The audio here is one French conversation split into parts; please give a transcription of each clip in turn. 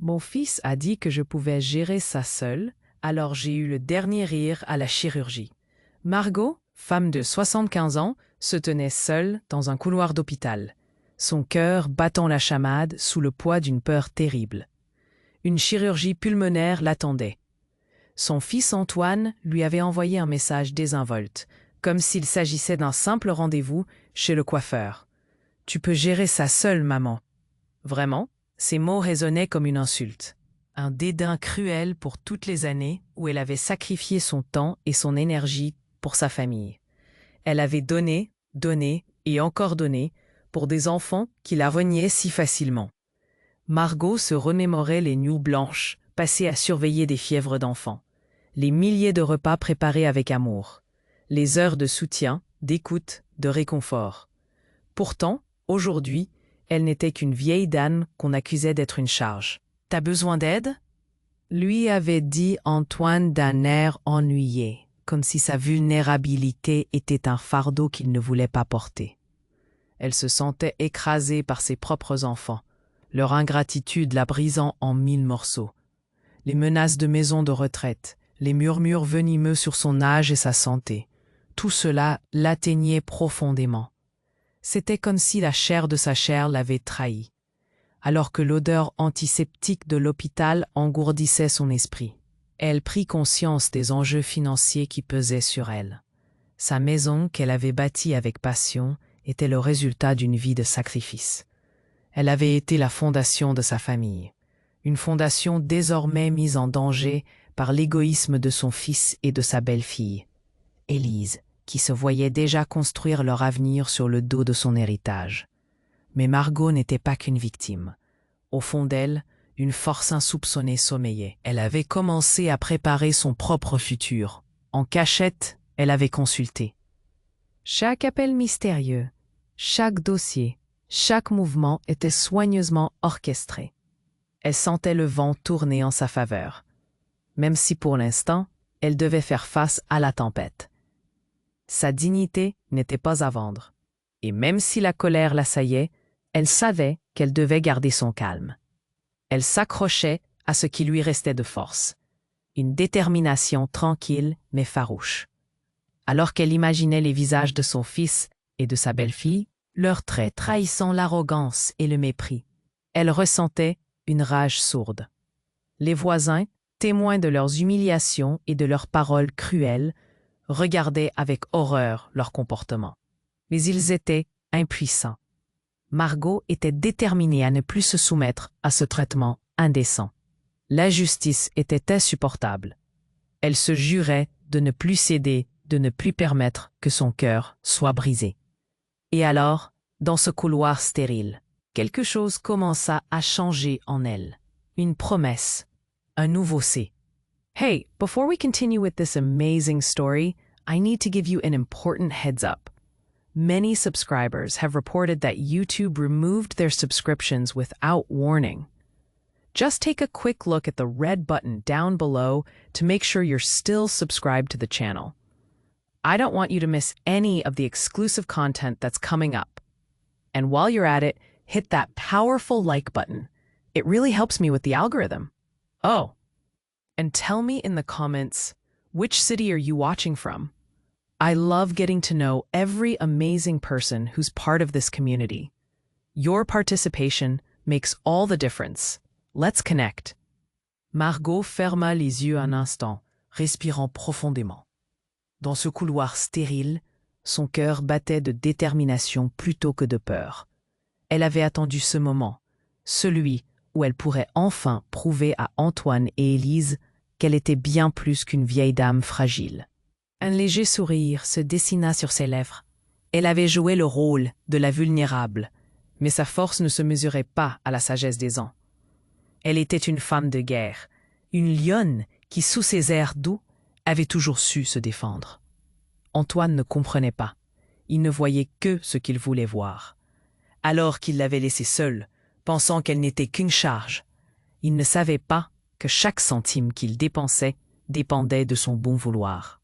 Mon fils a dit que je pouvais gérer ça seule, alors j'ai eu le dernier rire à la chirurgie. Margot, femme de 75 ans, se tenait seule dans un couloir d'hôpital, son cœur battant la chamade sous le poids d'une peur terrible. Une chirurgie pulmonaire l'attendait. Son fils Antoine lui avait envoyé un message désinvolte, comme s'il s'agissait d'un simple rendez-vous chez le coiffeur. « Tu peux gérer ça seule, maman. » Vraiment, ces mots résonnaient comme une insulte. Un dédain cruel pour toutes les années où elle avait sacrifié son temps et son énergie pour sa famille. Elle avait donné, donné et encore donné pour des enfants qui la reniaient si facilement. Margot se remémorait les nuits blanches passées à surveiller des fièvres d'enfants, les milliers de repas préparés avec amour, les heures de soutien, d'écoute, de réconfort. Pourtant, aujourd'hui, elle n'était qu'une vieille dame qu'on accusait d'être une charge. « T'as besoin d'aide ?» lui avait dit Antoine d'un air ennuyé, comme si sa vulnérabilité était un fardeau qu'il ne voulait pas porter. Elle se sentait écrasée par ses propres enfants, leur ingratitude la brisant en 1000 morceaux. Les menaces de maison de retraite, les murmures venimeux sur son âge et sa santé, tout cela l'atteignait profondément. C'était comme si la chair de sa chair l'avait trahi, alors que l'odeur antiseptique de l'hôpital engourdissait son esprit. Elle prit conscience des enjeux financiers qui pesaient sur elle. Sa maison, qu'elle avait bâtie avec passion, était le résultat d'une vie de sacrifice. Elle avait été la fondation de sa famille, une fondation désormais mise en danger par l'égoïsme de son fils et de sa belle-fille, Élise, qui se voyait déjà construire leur avenir sur le dos de son héritage. Mais Margot n'était pas qu'une victime. Au fond d'elle, une force insoupçonnée sommeillait. Elle avait commencé à préparer son propre futur. En cachette, elle avait consulté. Chaque appel mystérieux, chaque dossier, chaque mouvement était soigneusement orchestré. Elle sentait le vent tourner en sa faveur, même si pour l'instant, elle devait faire face à la tempête. Sa dignité n'était pas à vendre, et même si la colère l'assaillait, elle savait qu'elle devait garder son calme. Elle s'accrochait à ce qui lui restait de force, une détermination tranquille mais farouche. Alors qu'elle imaginait les visages de son fils et de sa belle-fille, leurs traits trahissant l'arrogance et le mépris, elle ressentait une rage sourde. Les voisins, témoins de leurs humiliations et de leurs paroles cruelles, regardaient avec horreur leur comportement. Mais ils étaient impuissants. Margot était déterminée à ne plus se soumettre à ce traitement indécent. L'injustice était insupportable. Elle se jurait de ne plus céder, de ne plus permettre que son cœur soit brisé. Et alors, dans ce couloir stérile, quelque chose commença à changer en elle. Une promesse, un nouveau C. Hey, before we continue with this amazing story, I need to give you an important heads up. Many subscribers have reported that YouTube removed their subscriptions without warning. Just take a quick look at the red button down below to make sure you're still subscribed to the channel. I don't want you to miss any of the exclusive content that's coming up. And while you're at it, hit that powerful like button. It really helps me with the algorithm. Oh, and tell me in the comments, which city are you watching from? I love getting to know every amazing person who's part of this community. Your participation makes all the difference. Let's connect. Margot ferma les yeux un instant, respirant profondément. Dans ce couloir stérile, son cœur battait de détermination plutôt que de peur. Elle avait attendu ce moment, celui où elle pourrait enfin prouver à Antoine et Élise qu'elle était bien plus qu'une vieille dame fragile. Un léger sourire se dessina sur ses lèvres. Elle avait joué le rôle de la vulnérable, mais sa force ne se mesurait pas à la sagesse des ans. Elle était une femme de guerre, une lionne qui, sous ses airs doux, avait toujours su se défendre. Antoine ne comprenait pas. Il ne voyait que ce qu'il voulait voir. Alors qu'il l'avait laissée seule, pensant qu'elle n'était qu'une charge, il ne savait pas que chaque centime qu'il dépensait dépendait de son bon vouloir.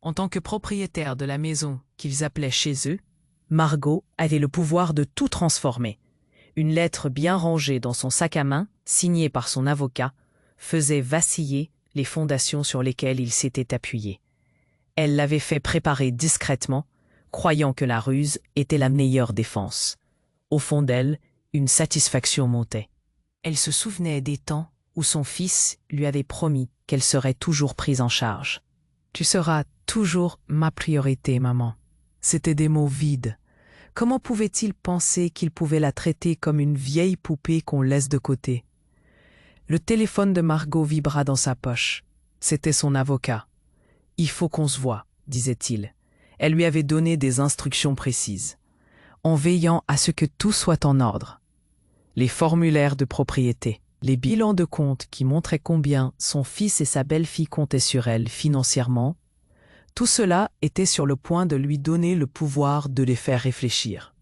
En tant que propriétaire de la maison qu'ils appelaient chez eux, Margot avait le pouvoir de tout transformer. Une lettre bien rangée dans son sac à main signé par son avocat, faisait vaciller les fondations sur lesquelles il s'était appuyé. Elle l'avait fait préparer discrètement, croyant que la ruse était la meilleure défense. Au fond d'elle, une satisfaction montait. Elle se souvenait des temps où son fils lui avait promis qu'elle serait toujours prise en charge. « Tu seras toujours ma priorité, maman. » C'étaient des mots vides. Comment pouvait-il penser qu'il pouvait la traiter comme une vieille poupée qu'on laisse de côté? Le téléphone de Margot vibra dans sa poche. C'était son avocat. « Il faut qu'on se voie », disait-il. Elle lui avait donné des instructions précises, en veillant à ce que tout soit en ordre. Les formulaires de propriété, les bilans de compte qui montraient combien son fils et sa belle-fille comptaient sur elle financièrement, tout cela était sur le point de lui donner le pouvoir de les faire réfléchir.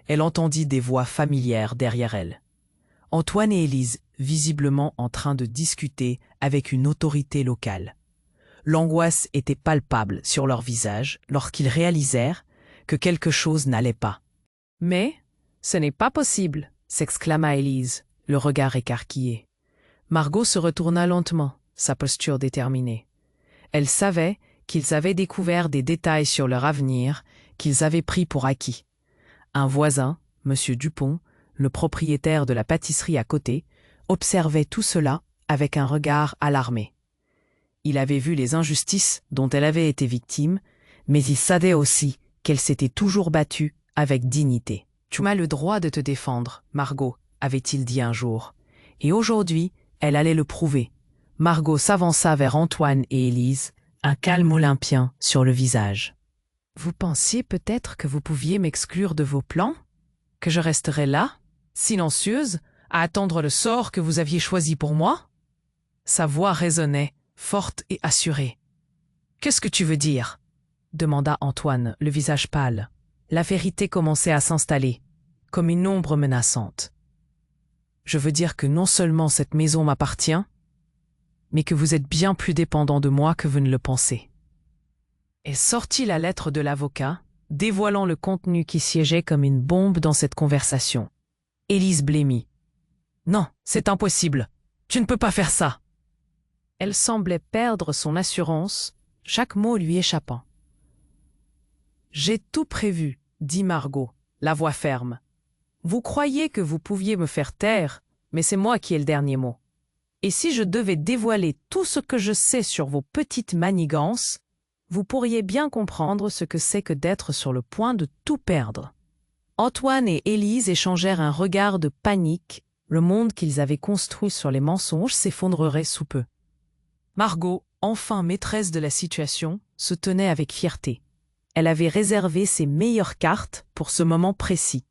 Elle entendit des voix familières derrière elle. Antoine et Élise, visiblement en train de discuter avec une autorité locale. L'angoisse était palpable sur leur visage lorsqu'ils réalisèrent que quelque chose n'allait pas. « Mais ce n'est pas possible !» s'exclama Élise, le regard écarquillé. Margot se retourna lentement, sa posture déterminée. Elle savait qu'ils avaient découvert des détails sur leur avenir qu'ils avaient pris pour acquis. Un voisin, M. Dupont, le propriétaire de la pâtisserie à côté, observait tout cela avec un regard alarmé. Il avait vu les injustices dont elle avait été victime, mais il savait aussi qu'elle s'était toujours battue avec dignité. « Tu as le droit de te défendre, Margot », avait-il dit un jour. Et aujourd'hui, elle allait le prouver. Margot s'avança vers Antoine et Élise, un calme olympien sur le visage. « Vous pensiez peut-être que vous pouviez m'exclure de vos plans? Que je resterais là, silencieuse, à attendre le sort que vous aviez choisi pour moi ?» Sa voix résonnait, forte et assurée. « Qu'est-ce que tu veux dire ?» demanda Antoine, le visage pâle. La vérité commençait à s'installer, comme une ombre menaçante. « Je veux dire que non seulement cette maison m'appartient, mais que vous êtes bien plus dépendant de moi que vous ne le pensez. » Elle sortit la lettre de l'avocat, dévoilant le contenu qui siégeait comme une bombe dans cette conversation. Élise blêmit. « Non, c'est impossible. Tu ne peux pas faire ça. » Elle semblait perdre son assurance, chaque mot lui échappant. « J'ai tout prévu, » dit Margot, la voix ferme. « Vous croyez que vous pouviez me faire taire, mais c'est moi qui ai le dernier mot. Et si je devais dévoiler tout ce que je sais sur vos petites manigances, vous pourriez bien comprendre ce que c'est que d'être sur le point de tout perdre. » Antoine et Élise échangèrent un regard de panique. Le monde qu'ils avaient construit sur les mensonges s'effondrerait sous peu. Margot, enfin maîtresse de la situation, se tenait avec fierté. Elle avait réservé ses meilleures cartes pour ce moment précis.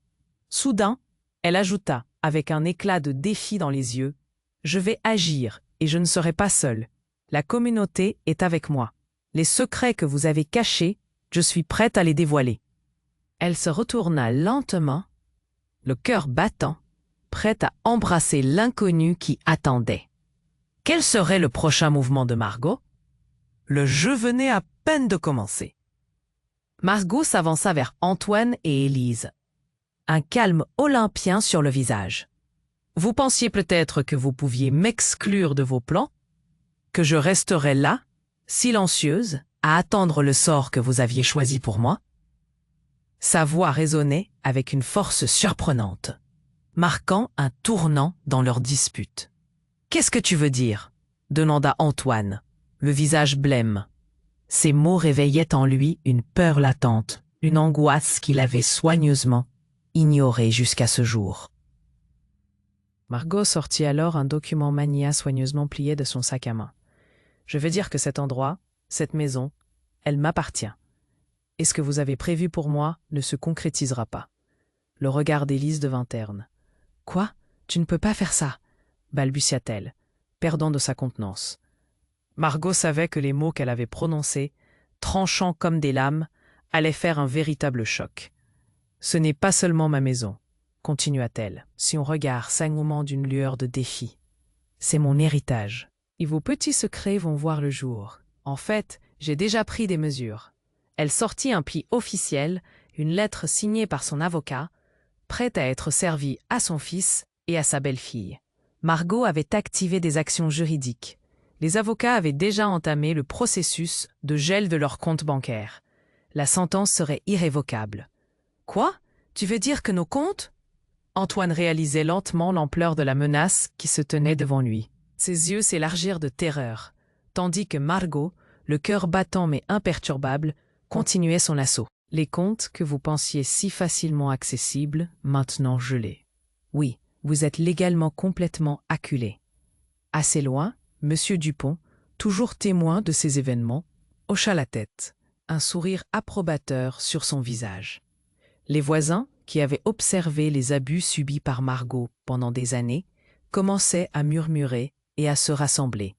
Soudain, elle ajouta, avec un éclat de défi dans les yeux, « Je vais agir et je ne serai pas seule. La communauté est avec moi. Les secrets que vous avez cachés, je suis prête à les dévoiler. » Elle se retourna lentement, le cœur battant, prête à embrasser l'inconnu qui attendait. Quel serait le prochain mouvement de Margot? Le jeu venait à peine de commencer. Margot s'avança vers Antoine et Élise, un calme olympien sur le visage. « Vous pensiez peut-être que vous pouviez m'exclure de vos plans? Que je resterais là, silencieuse, à attendre le sort que vous aviez choisi pour moi? » Sa voix résonnait avec une force surprenante, marquant un tournant dans leur dispute. « Qu'est-ce que tu veux dire ?» demanda Antoine, le visage blême. Ces mots réveillaient en lui une peur latente, une angoisse qu'il avait soigneusement ignorée jusqu'à ce jour. Margot sortit alors un document Mania soigneusement plié de son sac à main. « Je veux dire que cet endroit, cette maison, elle m'appartient. Et ce que vous avez prévu pour moi ne se concrétisera pas. » Le regard d'Élise devint terne. « Quoi? Tu ne peux pas faire ça ?» balbutia-t-elle, perdant de sa contenance. Margot savait que les mots qu'elle avait prononcés, tranchants comme des lames, allaient faire un véritable choc. « Ce n'est pas seulement ma maison, » continua-t-elle, si on regard s'angoumant d'une lueur de défi. « C'est mon héritage. Et vos petits secrets vont voir le jour. En fait, j'ai déjà pris des mesures. » Elle sortit un pli officiel, une lettre signée par son avocat, prête à être servie à son fils et à sa belle-fille. Margot avait activé des actions juridiques. Les avocats avaient déjà entamé le processus de gel de leur compte bancaire. La sentence serait irrévocable. Quoi? Tu veux dire que nos comptes? Antoine réalisait lentement l'ampleur de la menace qui se tenait devant lui. Ses yeux s'élargirent de terreur, tandis que Margot, le cœur battant mais imperturbable, continuait son assaut. Les comptes que vous pensiez si facilement accessibles, maintenant gelés. Oui, vous êtes légalement complètement acculé. Assez loin, M. Dupont, toujours témoin de ces événements, hocha la tête, un sourire approbateur sur son visage. Les voisins, qui avaient observé les abus subis par Margot pendant des années, commençaient à murmurer et à se rassembler.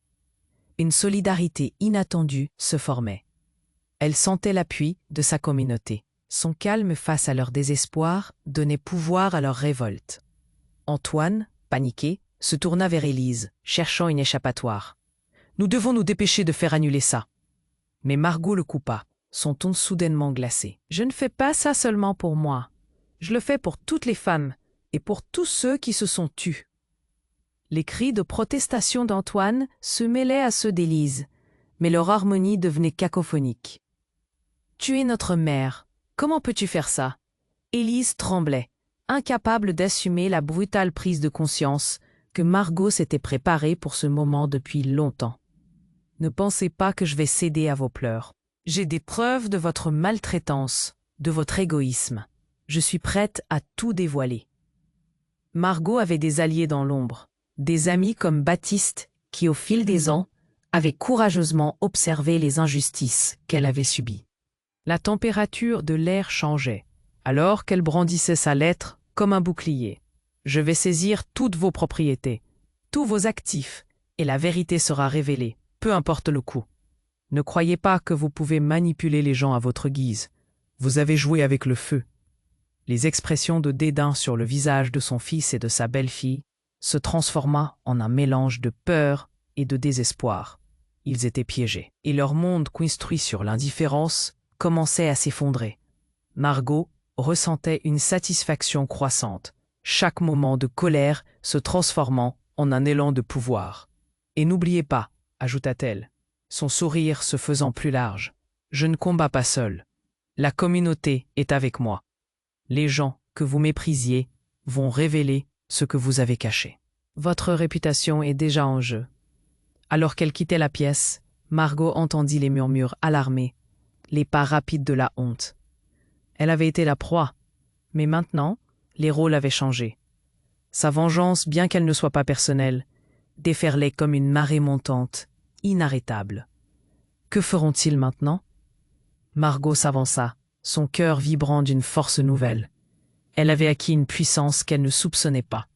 Une solidarité inattendue se formait. Elle sentait l'appui de sa communauté. Son calme face à leur désespoir donnait pouvoir à leur révolte. Antoine, paniqué, se tourna vers Élise, cherchant une échappatoire. « Nous devons nous dépêcher de faire annuler ça. » Mais Margot le coupa, son ton soudainement glacé. « Je ne fais pas ça seulement pour moi. Je le fais pour toutes les femmes et pour tous ceux qui se sont tus. » Les cris de protestation d'Antoine se mêlaient à ceux d'Élise, mais leur harmonie devenait cacophonique. « Tu es notre mère. Comment peux-tu faire ça ?» Élise tremblait, incapable d'assumer la brutale prise de conscience que Margot s'était préparée pour ce moment depuis longtemps. « Ne pensez pas que je vais céder à vos pleurs. J'ai des preuves de votre maltraitance, de votre égoïsme. Je suis prête à tout dévoiler. » Margot avait des alliés dans l'ombre, des amis comme Baptiste qui, au fil des ans, avaient courageusement observé les injustices qu'elle avait subies. La température de l'air changeait, alors qu'elle brandissait sa lettre comme un bouclier. « Je vais saisir toutes vos propriétés, tous vos actifs, et la vérité sera révélée, peu importe le coût. Ne croyez pas que vous pouvez manipuler les gens à votre guise. Vous avez joué avec le feu. » Les expressions de dédain sur le visage de son fils et de sa belle-fille se transforma en un mélange de peur et de désespoir. Ils étaient piégés, et leur monde construit sur l'indifférence commençait à s'effondrer. Margot ressentait une satisfaction croissante, chaque moment de colère se transformant en un élan de pouvoir. « Et n'oubliez pas, » ajouta-t-elle, son sourire se faisant plus large, « je ne combats pas seul. La communauté est avec moi. Les gens que vous méprisiez vont révéler ce que vous avez caché. Votre réputation est déjà en jeu. » Alors qu'elle quittait la pièce, Margot entendit les murmures alarmés, les pas rapides de la honte. Elle avait été la proie, mais maintenant, les rôles avaient changé. Sa vengeance, bien qu'elle ne soit pas personnelle, déferlait comme une marée montante, inarrêtable. Que feront-ils maintenant? Margot s'avança, son cœur vibrant d'une force nouvelle. Elle avait acquis une puissance qu'elle ne soupçonnait pas,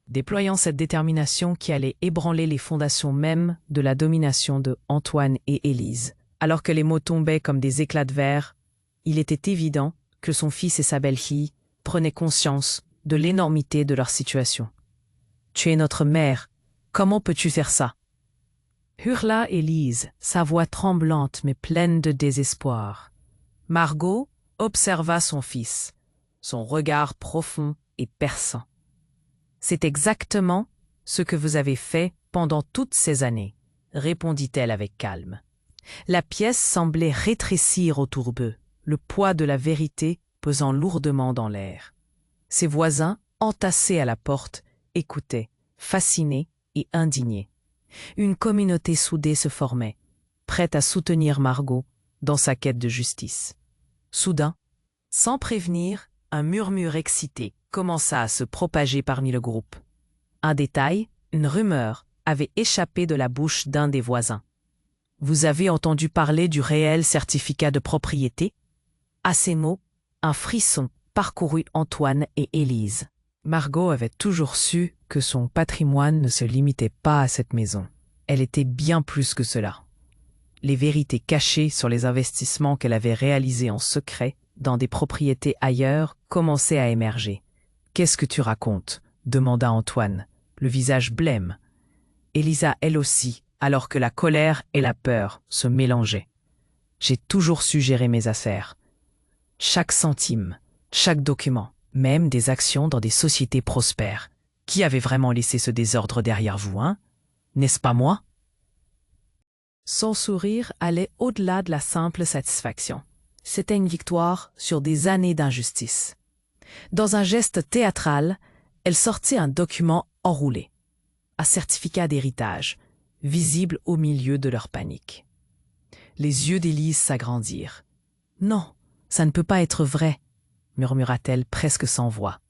déployant cette détermination qui allait ébranler les fondations mêmes de la domination de Antoine et Élise. Alors que les mots tombaient comme des éclats de verre, il était évident que son fils et sa belle-fille prenaient conscience de l'énormité de leur situation. « Tu es notre mère, comment peux-tu faire ça ?» hurla Élise, sa voix tremblante mais pleine de désespoir. Margot observa son fils, son regard profond et perçant. « C'est exactement ce que vous avez fait pendant toutes ces années, » répondit-elle avec calme. La pièce semblait rétrécir autour d'eux, le poids de la vérité pesant lourdement dans l'air. Ses voisins, entassés à la porte, écoutaient, fascinés et indignés. Une communauté soudée se formait, prête à soutenir Margot dans sa quête de justice. Soudain, sans prévenir, un murmure excité commença à se propager parmi le groupe. Un détail, une rumeur, avait échappé de la bouche d'un des voisins. « Vous avez entendu parler du réel certificat de propriété ?» À ces mots, un frisson parcourut Antoine et Élise. Margot avait toujours su que son patrimoine ne se limitait pas à cette maison. Elle était bien plus que cela. Les vérités cachées sur les investissements qu'elle avait réalisés en secret dans des propriétés ailleurs commençaient à émerger. « Qu'est-ce que tu racontes ?» demanda Antoine, le visage blême. Élisa, elle aussi, alors que la colère et la peur se mélangeaient. « J'ai toujours su gérer mes affaires. Chaque centime, chaque document, même des actions dans des sociétés prospères. Qui avait vraiment laissé ce désordre derrière vous, hein? N'est-ce pas moi? Son sourire allait au-delà de la simple satisfaction. C'était une victoire sur des années d'injustice. Dans un geste théâtral, elle sortit un document enroulé, un certificat d'héritage, visible au milieu de leur panique. Les yeux d'Élise s'agrandirent. « Non, ça ne peut pas être vrai, » murmura-t-elle presque sans voix.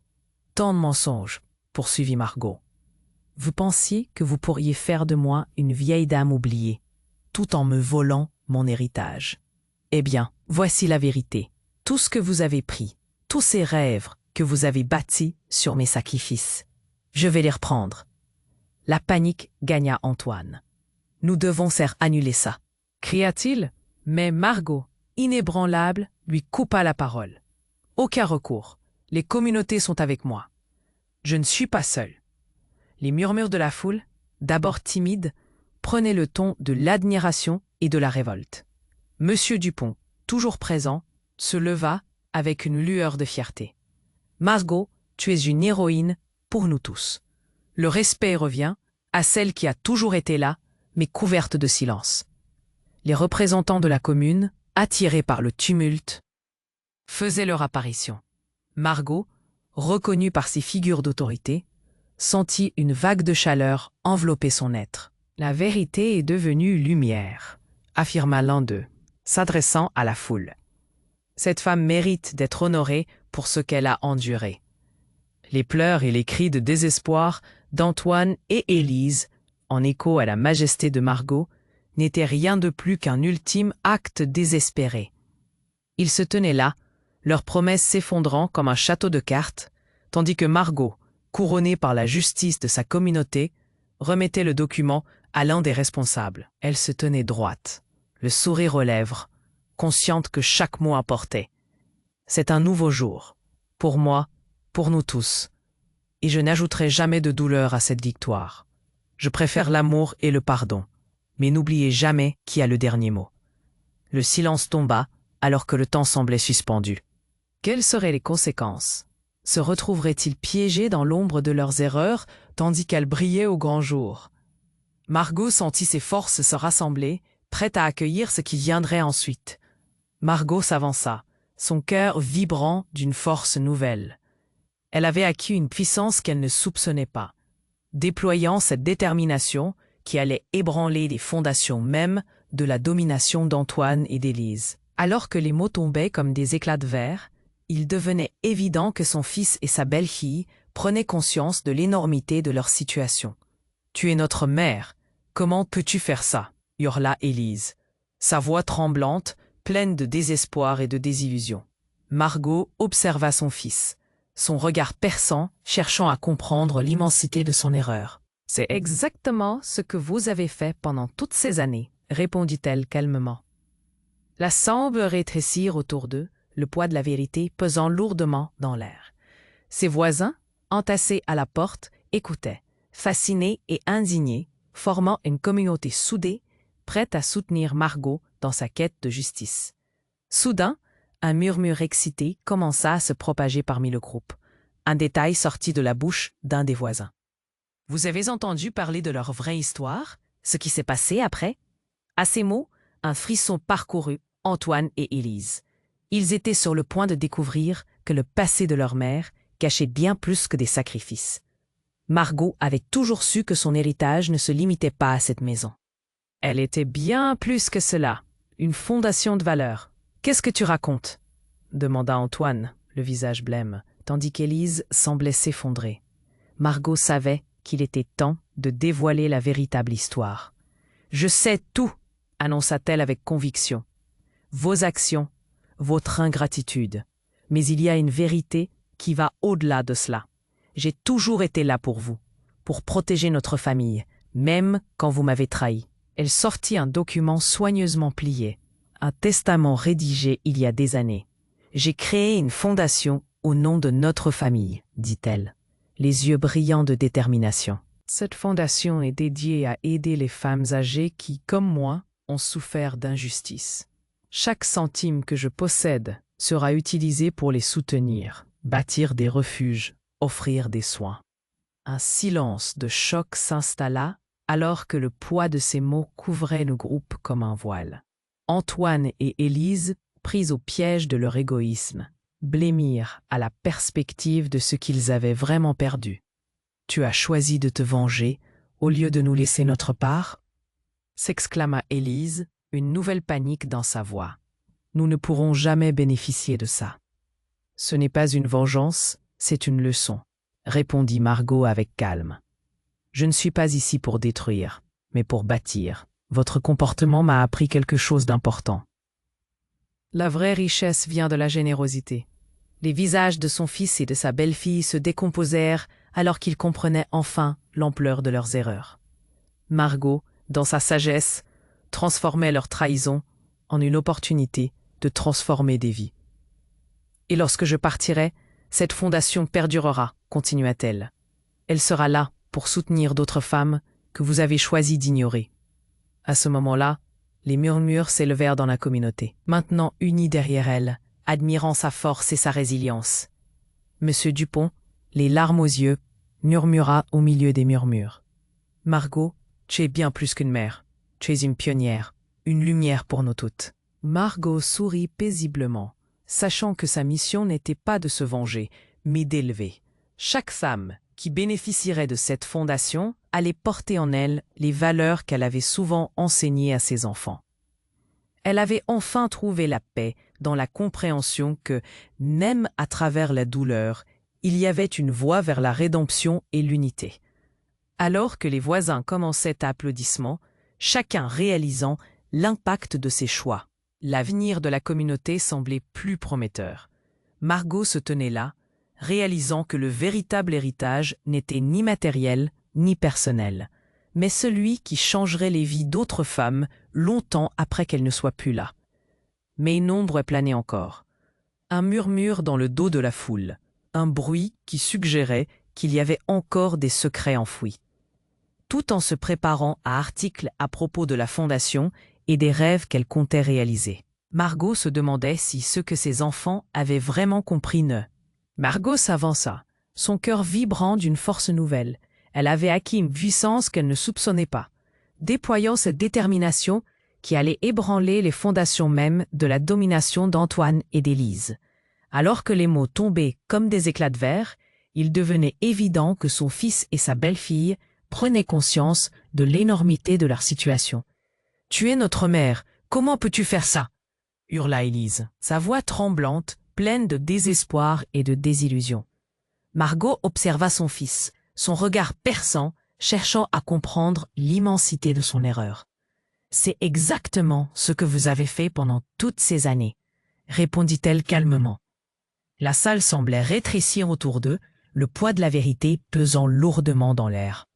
« Tant de mensonges, » poursuivit Margot. « Vous pensiez que vous pourriez faire de moi une vieille dame oubliée, tout en me volant mon héritage. Eh bien, voici la vérité. Tout ce que vous avez pris, tous ces rêves que vous avez bâtis sur mes sacrifices, je vais les reprendre. » La panique gagna Antoine. « Nous devons faire annuler ça, » cria-t-il, mais Margot, inébranlable, lui coupa la parole. « Aucun recours. Les communautés sont avec moi. Je ne suis pas seul. » Les murmures de la foule, d'abord timides, prenaient le ton de l'admiration et de la révolte. Monsieur Dupont, toujours présent, se leva avec une lueur de fierté. « Margot, tu es une héroïne pour nous tous. Le respect revient à celle qui a toujours été là, mais couverte de silence. » Les représentants de la commune, attirés par le tumulte, faisaient leur apparition. Margot, reconnue par ses figures d'autorité, sentit une vague de chaleur envelopper son être. « La vérité est devenue lumière », affirma l'un d'eux, s'adressant à la foule. « Cette femme mérite d'être honorée pour ce qu'elle a enduré. » Les pleurs et les cris de désespoir d'Antoine et Élise, en écho à la majesté de Margot, n'étaient rien de plus qu'un ultime acte désespéré. Ils se tenaient là, leurs promesses s'effondrant comme un château de cartes, tandis que Margot, couronnée par la justice de sa communauté, remettait le document à l'un des responsables. Elle se tenait droite, le sourire aux lèvres, consciente que chaque mot importait. C'est un nouveau jour, pour moi, pour nous tous, et je n'ajouterai jamais de douleur à cette victoire. Je préfère l'amour et le pardon, mais n'oubliez jamais qui a le dernier mot. Le silence tomba, alors que le temps semblait suspendu. Quelles seraient les conséquences? Se retrouveraient-ils piégés dans l'ombre de leurs erreurs, tandis qu'elles brillaient au grand jour? Margot sentit ses forces se rassembler, prête à accueillir ce qui viendrait ensuite. Margot s'avança, son cœur vibrant d'une force nouvelle. Elle avait acquis une puissance qu'elle ne soupçonnait pas, déployant cette détermination qui allait ébranler les fondations mêmes de la domination d'Antoine et d'Élise. Alors que les mots tombaient comme des éclats de verre, il devenait évident que son fils et sa belle-fille prenaient conscience de l'énormité de leur situation. « Tu es notre mère, comment peux-tu faire ça ?» hurla Élise, sa voix tremblante, pleine de désespoir et de désillusion. Margot observa son fils, son regard perçant, cherchant à comprendre l'immensité de son erreur. « C'est exactement ce que vous avez fait pendant toutes ces années, » répondit-elle calmement. La sombre rétrécir autour d'eux, le poids de la vérité pesant lourdement dans l'air. Ses voisins, entassés à la porte, écoutaient, fascinés et indignés, formant une communauté soudée, prête à soutenir Margot dans sa quête de justice. Soudain, un murmure excité commença à se propager parmi le groupe. Un détail sortit de la bouche d'un des voisins. « Vous avez entendu parler de leur vraie histoire? Ce qui s'est passé après ?» À ces mots, un frisson parcourut Antoine et Élise. Ils étaient sur le point de découvrir que le passé de leur mère cachait bien plus que des sacrifices. Margot avait toujours su que son héritage ne se limitait pas à cette maison. Elle était bien plus que cela, une fondation de valeurs. « Qu'est-ce que tu racontes ?» demanda Antoine, le visage blême, tandis qu'Élise semblait s'effondrer. Margot savait qu'il était temps de dévoiler la véritable histoire. « Je sais tout !» annonça-t-elle avec conviction. « Vos actions, votre ingratitude. Mais il y a une vérité qui va au-delà de cela. J'ai toujours été là pour vous, pour protéger notre famille, même quand vous m'avez trahi. » Elle sortit un document soigneusement plié, un testament rédigé il y a des années. « J'ai créé une fondation au nom de notre famille, » dit-elle, les yeux brillants de détermination. Cette fondation est dédiée à aider les femmes âgées qui, comme moi, ont souffert d'injustice. Chaque centime que je possède sera utilisé pour les soutenir, bâtir des refuges, offrir des soins. Un silence de choc s'installa alors que le poids de ces mots couvrait le groupe comme un voile. Antoine et Élise, pris au piège de leur égoïsme, blêmirent à la perspective de ce qu'ils avaient vraiment perdu. « Tu as choisi de te venger au lieu de nous laisser notre part ?» s'exclama Élise, une nouvelle panique dans sa voix. « Nous ne pourrons jamais bénéficier de ça. »« Ce n'est pas une vengeance, c'est une leçon, » répondit Margot avec calme. « Je ne suis pas ici pour détruire, mais pour bâtir. Votre comportement m'a appris quelque chose d'important. » La vraie richesse vient de la générosité. Les visages de son fils et de sa belle-fille se décomposèrent alors qu'ils comprenaient enfin l'ampleur de leurs erreurs. Margot, dans sa sagesse, transformait leur trahison en une opportunité de transformer des vies. « Et lorsque je partirai, cette fondation perdurera, continua-t-elle. Elle sera là pour soutenir d'autres femmes que vous avez choisi d'ignorer. » À ce moment-là, les murmures s'élevèrent dans la communauté, maintenant unis derrière elle, admirant sa force et sa résilience. Monsieur Dupont, les larmes aux yeux, murmura au milieu des murmures. « Margot, tu es bien plus qu'une mère. Tu es une pionnière, une lumière pour nous toutes. » Margot sourit paisiblement, sachant que sa mission n'était pas de se venger, mais d'élever. Chaque femme qui bénéficierait de cette fondation allait porter en elle les valeurs qu'elle avait souvent enseignées à ses enfants. Elle avait enfin trouvé la paix dans la compréhension que, même à travers la douleur, il y avait une voie vers la rédemption et l'unité. Alors que les voisins commençaient à applaudissements, chacun réalisant l'impact de ses choix. L'avenir de la communauté semblait plus prometteur. Margot se tenait là, réalisant que le véritable héritage n'était ni matériel ni personnel, mais celui qui changerait les vies d'autres femmes longtemps après qu'elles ne soient plus là. Mais une ombre planait encore. Un murmure dans le dos de la foule, un bruit qui suggérait qu'il y avait encore des secrets enfouis. Tout en se préparant à articles à propos de la fondation et des rêves qu'elle comptait réaliser. Margot se demandait si ce que ses enfants avaient vraiment compris ne. Margot s'avança, son cœur vibrant d'une force nouvelle. Elle avait acquis une puissance qu'elle ne soupçonnait pas, déployant cette détermination qui allait ébranler les fondations mêmes de la domination d'Antoine et d'Élise. Alors que les mots tombaient comme des éclats de verre, il devenait évident que son fils et sa belle-fille prenaient conscience de l'énormité de leur situation. « Tu es notre mère, comment peux-tu faire ça ?» hurla Élise, sa voix tremblante, pleine de désespoir et de désillusion. Margot observa son fils, son regard perçant, cherchant à comprendre l'immensité de son erreur. « C'est exactement ce que vous avez fait pendant toutes ces années, » répondit-elle calmement. La salle semblait rétrécir autour d'eux, le poids de la vérité pesant lourdement dans l'air.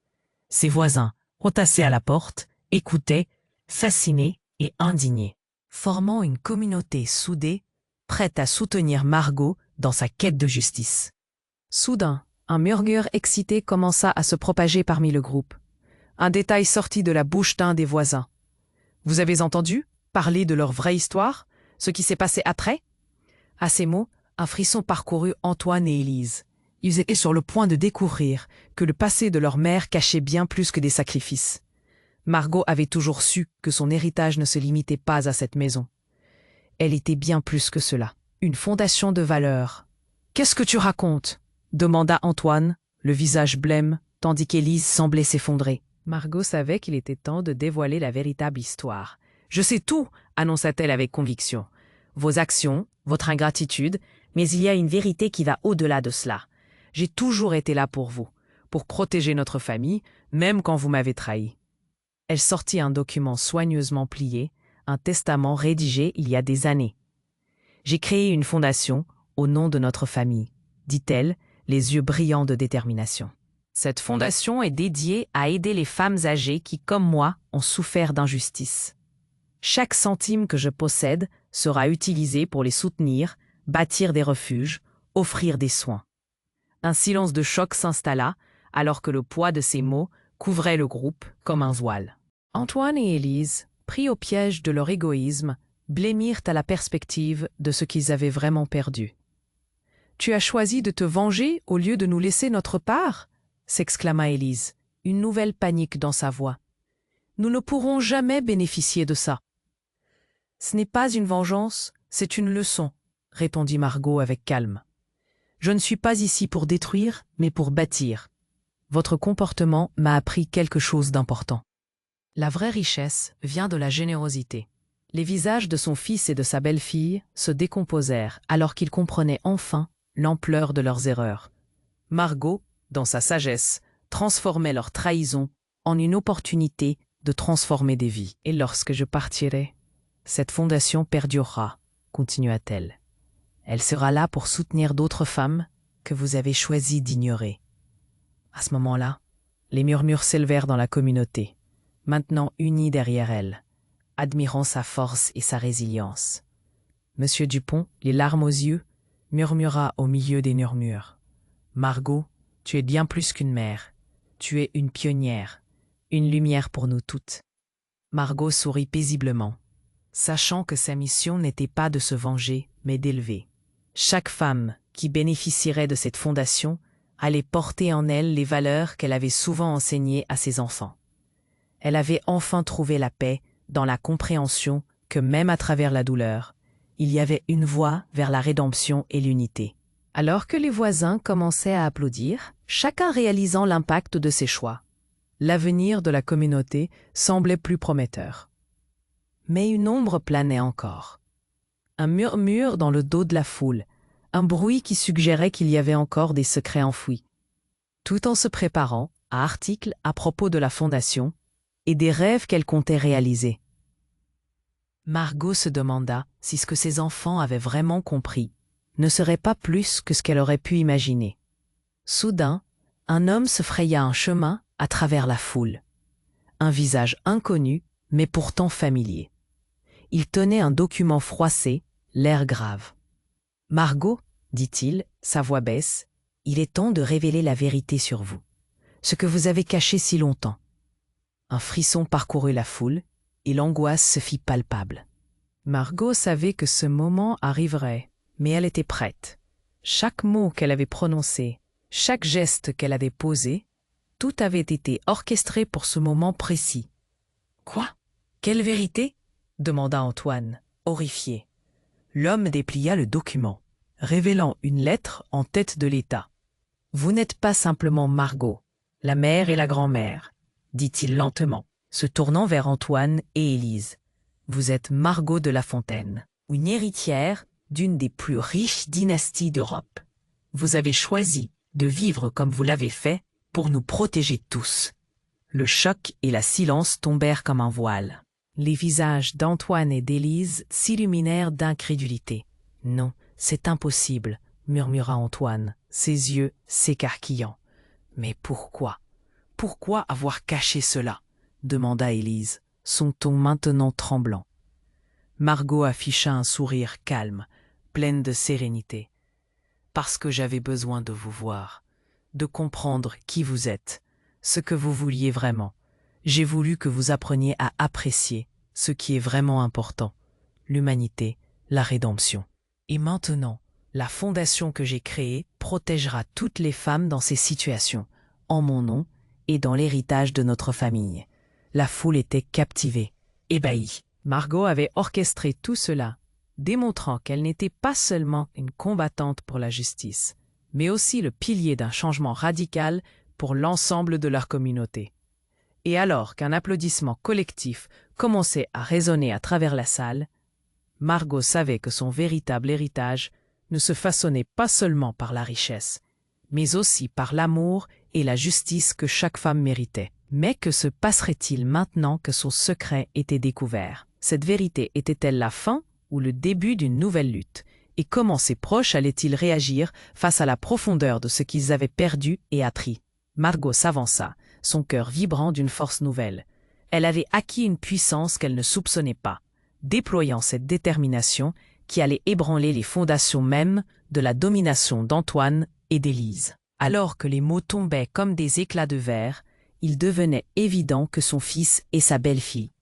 Ses voisins, entassés à la porte, écoutaient, fascinés et indignés, formant une communauté soudée, prête à soutenir Margot dans sa quête de justice. Soudain, un murmure excité commença à se propager parmi le groupe. Un détail sortit de la bouche d'un des voisins. « Vous avez entendu parler de leur vraie histoire, ce qui s'est passé après ?» À ces mots, un frisson parcourut Antoine et Élise. Ils étaient sur le point de découvrir que le passé de leur mère cachait bien plus que des sacrifices. Margot avait toujours su que son héritage ne se limitait pas à cette maison. Elle était bien plus que cela, une fondation de valeurs. « Qu'est-ce que tu racontes ?» demanda Antoine, le visage blême, tandis qu'Élise semblait s'effondrer. Margot savait qu'il était temps de dévoiler la véritable histoire. « Je sais tout !» annonça-t-elle avec conviction. « Vos actions, votre ingratitude, mais il y a une vérité qui va au-delà de cela. J'ai toujours été là pour vous, pour protéger notre famille, même quand vous m'avez trahi. » Elle sortit un document soigneusement plié, un testament rédigé il y a des années. « J'ai créé une fondation au nom de notre famille, » dit-elle, les yeux brillants de détermination. « Cette fondation est dédiée à aider les femmes âgées qui, comme moi, ont souffert d'injustice. Chaque centime que je possède sera utilisé pour les soutenir, bâtir des refuges, offrir des soins. » Un silence de choc s'installa, alors que le poids de ces mots couvrait le groupe comme un voile. Antoine et Élise, pris au piège de leur égoïsme, blêmirent à la perspective de ce qu'ils avaient vraiment perdu. « Tu as choisi de te venger au lieu de nous laisser notre part ?» s'exclama Élise, une nouvelle panique dans sa voix. Nous ne pourrons jamais bénéficier de ça. Ce n'est pas une vengeance, c'est une leçon, répondit Margot avec calme. Je ne suis pas ici pour détruire, mais pour bâtir. Votre comportement m'a appris quelque chose d'important. La vraie richesse vient de la générosité. Les visages de son fils et de sa belle-fille se décomposèrent alors qu'ils comprenaient enfin l'ampleur de leurs erreurs. Margot, dans sa sagesse, transformait leur trahison en une opportunité de transformer des vies. Et lorsque je partirai, cette fondation perdurera, continua-t-elle. Elle sera là pour soutenir d'autres femmes que vous avez choisi d'ignorer. À ce moment-là, les murmures s'élevèrent dans la communauté, maintenant unis derrière elle, admirant sa force et sa résilience. Monsieur Dupont, les larmes aux yeux, murmura au milieu des murmures. « Margot, tu es bien plus qu'une mère. Tu es une pionnière, une lumière pour nous toutes. » Margot sourit paisiblement, sachant que sa mission n'était pas de se venger, mais d'élever. Chaque femme qui bénéficierait de cette fondation allait porter en elle les valeurs qu'elle avait souvent enseignées à ses enfants. Elle avait enfin trouvé la paix dans la compréhension que même à travers la douleur, il y avait une voie vers la rédemption et l'unité. Alors que les voisins commençaient à applaudir, chacun réalisant l'impact de ses choix, l'avenir de la communauté semblait plus prometteur. Mais une ombre planait encore. Un murmure dans le dos de la foule, un bruit qui suggérait qu'il y avait encore des secrets enfouis. Tout en se préparant à articles à propos de la fondation et des rêves qu'elle comptait réaliser. Margot se demanda si ce que ses enfants avaient vraiment compris ne serait pas plus que ce qu'elle aurait pu imaginer. Soudain, un homme se fraya un chemin à travers la foule. Un visage inconnu, mais pourtant familier. Il tenait un document froissé, l'air grave. « Margot, dit-il, sa voix baisse, il est temps de révéler la vérité sur vous, ce que vous avez caché si longtemps. » Un frisson parcourut la foule, et l'angoisse se fit palpable. Margot savait que ce moment arriverait, mais elle était prête. Chaque mot qu'elle avait prononcé, chaque geste qu'elle avait posé, tout avait été orchestré pour ce moment précis. « Quoi? Quelle vérité ?» demanda Antoine, horrifié. L'homme déplia le document, révélant une lettre en tête de l'État. « Vous n'êtes pas simplement Margot, la mère et la grand-mère, dit-il lentement, se tournant vers Antoine et Élise. Vous êtes Margot de La Fontaine, une héritière d'une des plus riches dynasties d'Europe. Vous avez choisi de vivre comme vous l'avez fait pour nous protéger tous. » Le choc et le silence tombèrent comme un voile. Les visages d'Antoine et d'Élise s'illuminèrent d'incrédulité. « Non, c'est impossible, » murmura Antoine, ses yeux s'écarquillant. « Mais pourquoi? Pourquoi avoir caché cela ?» demanda Élise, son ton maintenant tremblant. Margot afficha un sourire calme, pleine de sérénité. « Parce que j'avais besoin de vous voir, de comprendre qui vous êtes, ce que vous vouliez vraiment. J'ai voulu que vous appreniez à apprécier ce qui est vraiment important, l'humanité, la rédemption. Et maintenant, la fondation que j'ai créée protégera toutes les femmes dans ces situations, en mon nom et dans l'héritage de notre famille. » La foule était captivée, ébahie. Margot avait orchestré tout cela, démontrant qu'elle n'était pas seulement une combattante pour la justice, mais aussi le pilier d'un changement radical pour l'ensemble de leur communauté. Et alors qu'un applaudissement collectif commençait à résonner à travers la salle, Margot savait que son véritable héritage ne se façonnait pas seulement par la richesse, mais aussi par l'amour et la justice que chaque femme méritait. Mais que se passerait-il maintenant que son secret était découvert? Cette vérité était-elle la fin ou le début d'une nouvelle lutte? Et comment ses proches allaient-ils réagir face à la profondeur de ce qu'ils avaient perdu et appris? Margot s'avança, son cœur vibrant d'une force nouvelle. Elle avait acquis une puissance qu'elle ne soupçonnait pas, déployant cette détermination qui allait ébranler les fondations mêmes de la domination d'Antoine et d'Élise. Alors que les mots tombaient comme des éclats de verre, il devenait évident que son fils et sa belle-fille.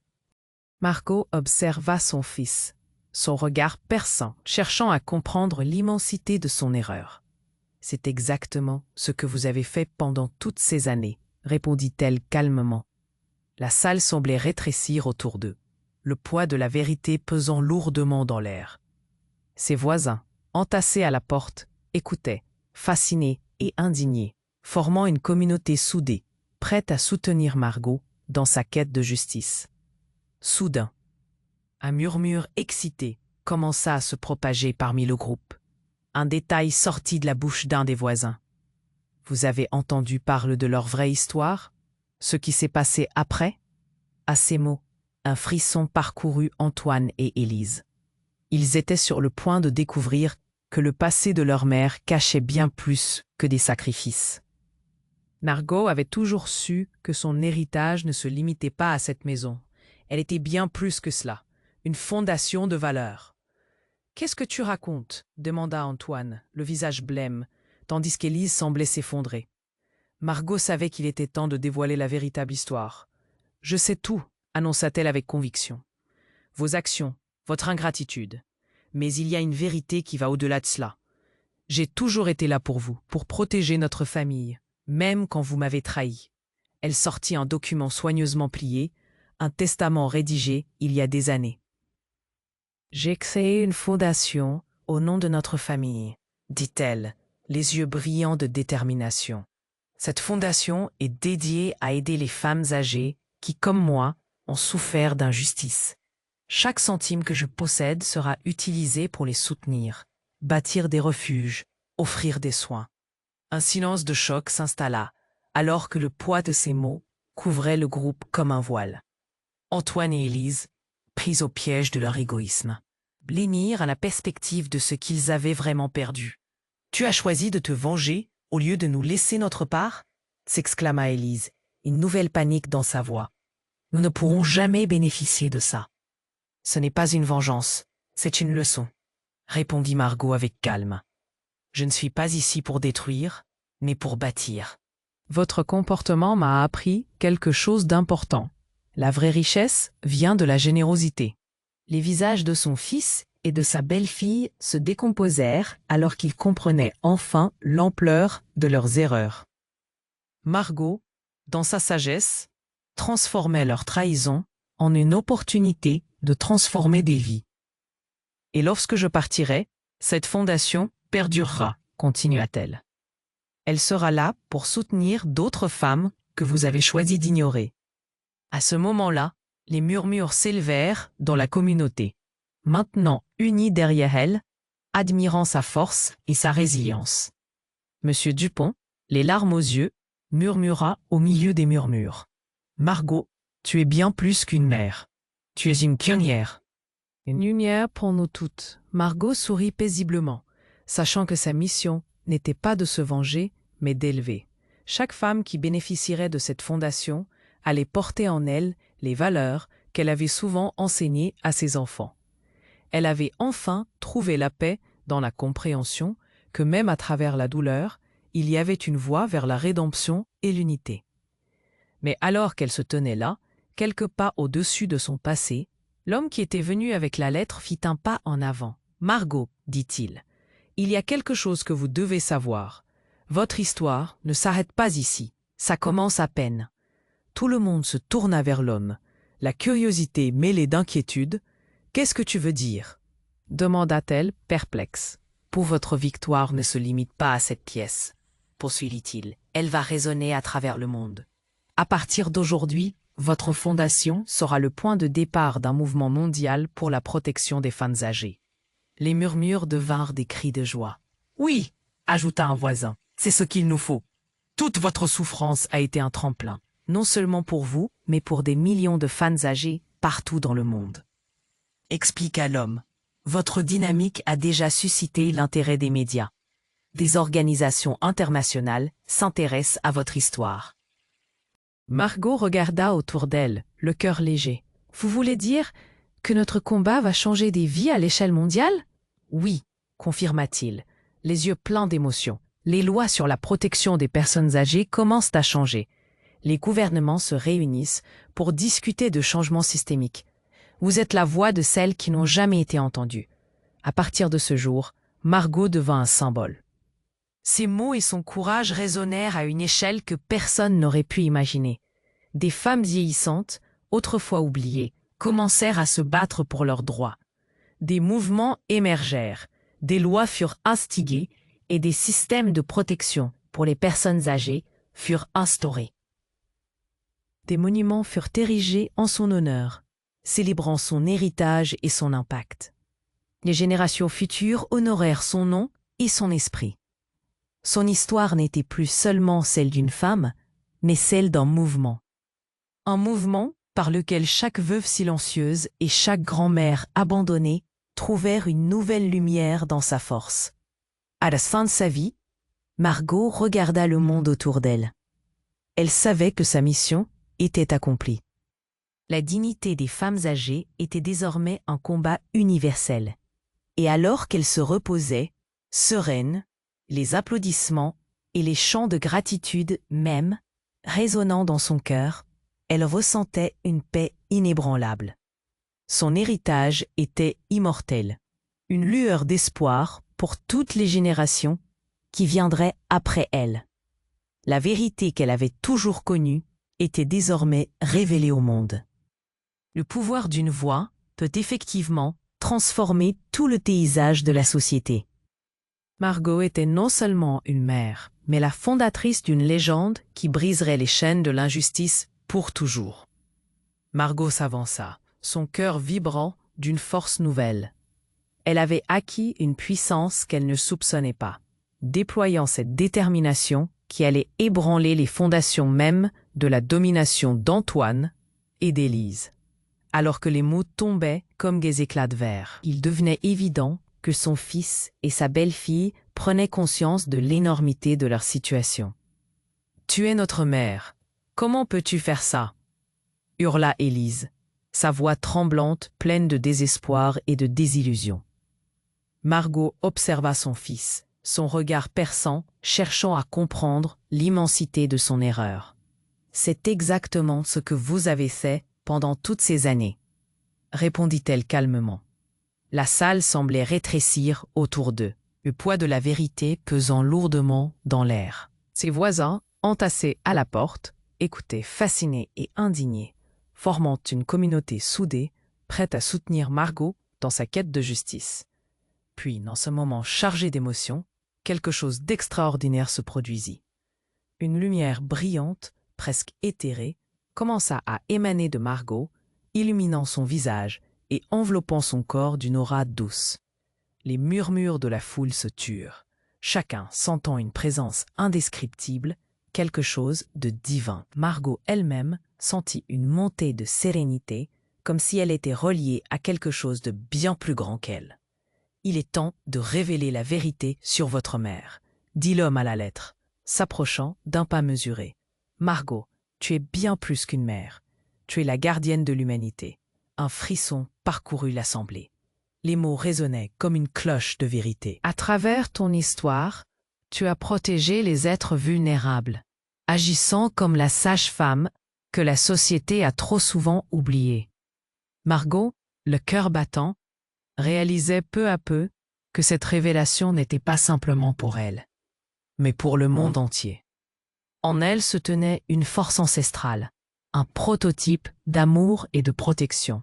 Margot observa son fils, son regard perçant, cherchant à comprendre l'immensité de son erreur. C'est exactement ce que vous avez fait pendant toutes ces années, répondit-elle calmement. La salle semblait rétrécir autour d'eux, le poids de la vérité pesant lourdement dans l'air. Ses voisins, entassés à la porte, écoutaient, fascinés et indignés, formant une communauté soudée, prête à soutenir Margot dans sa quête de justice. Soudain, un murmure excité commença à se propager parmi le groupe. Un détail sortit de la bouche d'un des voisins. « Vous avez entendu parler de leur vraie histoire? Ce qui s'est passé après ?» À ces mots, un frisson parcourut Antoine et Élise. Ils étaient sur le point de découvrir que le passé de leur mère cachait bien plus que des sacrifices. Margot avait toujours su que son héritage ne se limitait pas à cette maison. Elle était bien plus que cela, une fondation de valeurs. « Qu'est-ce que tu racontes ?» demanda Antoine, le visage blême, tandis qu'Élise semblait s'effondrer. Margot savait qu'il était temps de dévoiler la véritable histoire. « Je sais tout », annonça-t-elle avec conviction. « Vos actions, votre ingratitude. Mais il y a une vérité qui va au-delà de cela. J'ai toujours été là pour vous, pour protéger notre famille, même quand vous m'avez trahi. » Elle sortit un document soigneusement plié, un testament rédigé il y a des années. « J'ai créé une fondation au nom de notre famille, dit-elle, les yeux brillants de détermination. Cette fondation est dédiée à aider les femmes âgées qui, comme moi, ont souffert d'injustice. Chaque centime que je possède sera utilisé pour les soutenir, bâtir des refuges, offrir des soins. » Un silence de choc s'installa, alors que le poids de ces mots couvrait le groupe comme un voile. Antoine et Élise, pris au piège de leur égoïsme, blêmirent à la perspective de ce qu'ils avaient vraiment perdu. « Tu as choisi de te venger au lieu de nous laisser notre part ?» s'exclama Élise, une nouvelle panique dans sa voix. « Nous ne pourrons jamais bénéficier de ça. »« Ce n'est pas une vengeance, c'est une leçon, » répondit Margot avec calme. « Je ne suis pas ici pour détruire, mais pour bâtir. » Votre comportement m'a appris quelque chose d'important. La vraie richesse vient de la générosité. Les visages de son fils et de sa belle-fille se décomposèrent alors qu'ils comprenaient enfin l'ampleur de leurs erreurs. Margot, dans sa sagesse, transformait leur trahison en une opportunité de transformer des vies. « Et lorsque je partirai, cette fondation perdurera, » continua-t-elle. « Elle sera là pour soutenir d'autres femmes que vous avez choisi d'ignorer. » À ce moment-là, les murmures s'élevèrent dans la communauté, maintenant unis derrière elle, admirant sa force et sa résilience. Monsieur Dupont, les larmes aux yeux, murmura au milieu des murmures. « Margot, tu es bien plus qu'une mère. Tu es une pionnière. » Une lumière pour nous toutes. Margot sourit paisiblement, sachant que sa mission n'était pas de se venger, mais d'élever. Chaque femme qui bénéficierait de cette fondation allait porter en elle les valeurs qu'elle avait souvent enseignées à ses enfants. Elle avait enfin trouvé la paix dans la compréhension que même à travers la douleur, il y avait une voie vers la rédemption et l'unité. Mais alors qu'elle se tenait là, quelques pas au-dessus de son passé, l'homme qui était venu avec la lettre fit un pas en avant. « Margot, dit-il, il y a quelque chose que vous devez savoir. Votre histoire ne s'arrête pas ici, ça commence à peine. » Tout le monde se tourna vers l'homme, la curiosité mêlée d'inquiétude. « Qu'est-ce que tu veux dire ?» demanda-t-elle, perplexe. « Pour votre victoire ne se limite pas à cette pièce, » poursuivit-il. « Elle va résonner à travers le monde. À partir d'aujourd'hui, votre fondation sera le point de départ d'un mouvement mondial pour la protection des femmes âgées. » Les murmures devinrent des cris de joie. « Oui, » ajouta un voisin, « c'est ce qu'il nous faut. Toute votre souffrance a été un tremplin, non seulement pour vous, mais pour des millions de femmes âgées partout dans le monde. » Expliqua l'homme. « Votre dynamique a déjà suscité l'intérêt des médias. Des organisations internationales s'intéressent à votre histoire. » Margot regarda autour d'elle, le cœur léger. « Vous voulez dire que notre combat va changer des vies à l'échelle mondiale ? » « Oui, » confirma-t-il, les yeux pleins d'émotion. « Les lois sur la protection des personnes âgées commencent à changer. Les gouvernements se réunissent pour discuter de changements systémiques. Vous êtes la voix de celles qui n'ont jamais été entendues. » À partir de ce jour, Margot devint un symbole. Ses mots et son courage résonnèrent à une échelle que personne n'aurait pu imaginer. Des femmes vieillissantes, autrefois oubliées, commencèrent à se battre pour leurs droits. Des mouvements émergèrent, des lois furent instiguées et des systèmes de protection pour les personnes âgées furent instaurés. Des monuments furent érigés en son honneur, célébrant son héritage et son impact. Les générations futures honorèrent son nom et son esprit. Son histoire n'était plus seulement celle d'une femme, mais celle d'un mouvement. Un mouvement par lequel chaque veuve silencieuse et chaque grand-mère abandonnée trouvèrent une nouvelle lumière dans sa force. À la fin de sa vie, Margot regarda le monde autour d'elle. Elle savait que sa mission était accomplie. La dignité des femmes âgées était désormais un combat universel. Et alors qu'elle se reposait, sereine, les applaudissements et les chants de gratitude même, résonnant dans son cœur, elle ressentait une paix inébranlable. Son héritage était immortel, une lueur d'espoir pour toutes les générations qui viendraient après elle. La vérité qu'elle avait toujours connue était désormais révélée au monde. Le pouvoir d'une voix peut effectivement transformer tout le paysage de la société. Margot était non seulement une mère, mais la fondatrice d'une légende qui briserait les chaînes de l'injustice pour toujours. Margot s'avança, son cœur vibrant d'une force nouvelle. Elle avait acquis une puissance qu'elle ne soupçonnait pas, déployant cette détermination qui allait ébranler les fondations mêmes de la domination d'Antoine et d'Élise. Alors que les mots tombaient comme des éclats de verre, il devenait évident que son fils et sa belle-fille prenaient conscience de l'énormité de leur situation. « Tu es notre mère. Comment peux-tu faire ça ?» hurla Élise, sa voix tremblante, pleine de désespoir et de désillusion. Margot observa son fils, son regard perçant, cherchant à comprendre l'immensité de son erreur. « C'est exactement ce que vous avez fait pendant toutes ces années, » répondit-elle calmement. La salle semblait rétrécir autour d'eux, le poids de la vérité pesant lourdement dans l'air. Ses voisins, entassés à la porte, écoutaient fascinés et indignés, formant une communauté soudée, prête à soutenir Margot dans sa quête de justice. Puis, dans ce moment chargé d'émotions, quelque chose d'extraordinaire se produisit. Une lumière brillante, presque éthérée, commença à émaner de Margot, illuminant son visage et enveloppant son corps d'une aura douce. Les murmures de la foule se turent, chacun sentant une présence indescriptible, quelque chose de divin. Margot elle-même sentit une montée de sérénité, comme si elle était reliée à quelque chose de bien plus grand qu'elle. « Il est temps de révéler la vérité sur votre mère », dit l'homme à la lettre, s'approchant d'un pas mesuré. « Margot, tu es bien plus qu'une mère. Tu es la gardienne de l'humanité. » Un frisson parcourut l'assemblée. Les mots résonnaient comme une cloche de vérité. « À travers ton histoire, tu as protégé les êtres vulnérables, agissant comme la sage-femme que la société a trop souvent oubliée. » Margot, le cœur battant, réalisait peu à peu que cette révélation n'était pas simplement pour elle, mais pour le monde entier. En elle se tenait une force ancestrale, un prototype d'amour et de protection,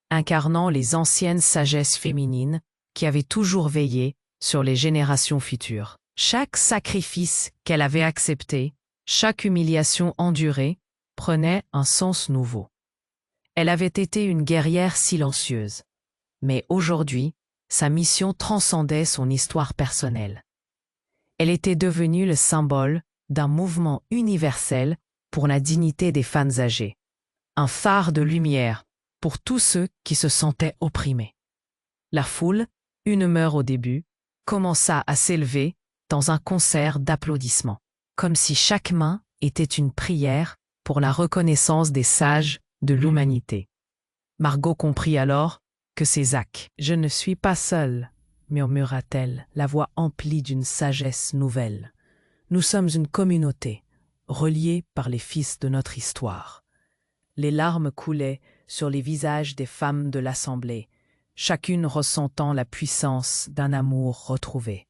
incarnant les anciennes sagesses féminines qui avaient toujours veillé sur les générations futures. Chaque sacrifice qu'elle avait accepté, chaque humiliation endurée, prenait un sens nouveau. Elle avait été une guerrière silencieuse, mais aujourd'hui, sa mission transcendait son histoire personnelle. Elle était devenue le symbole d'un mouvement universel pour la dignité des femmes âgées, un phare de lumière pour tous ceux qui se sentaient opprimés. La foule, une meurt au début, commença à s'élever dans un concert d'applaudissements, comme si chaque main était une prière pour la reconnaissance des sages de l'humanité. Margot comprit alors que ses actes. « Je ne suis pas seule », murmura-t-elle, la voix emplie d'une sagesse nouvelle. « Nous sommes une communauté, reliée par les fils de notre histoire. » Les larmes coulaient sur les visages des femmes de l'assemblée, chacune ressentant la puissance d'un amour retrouvé.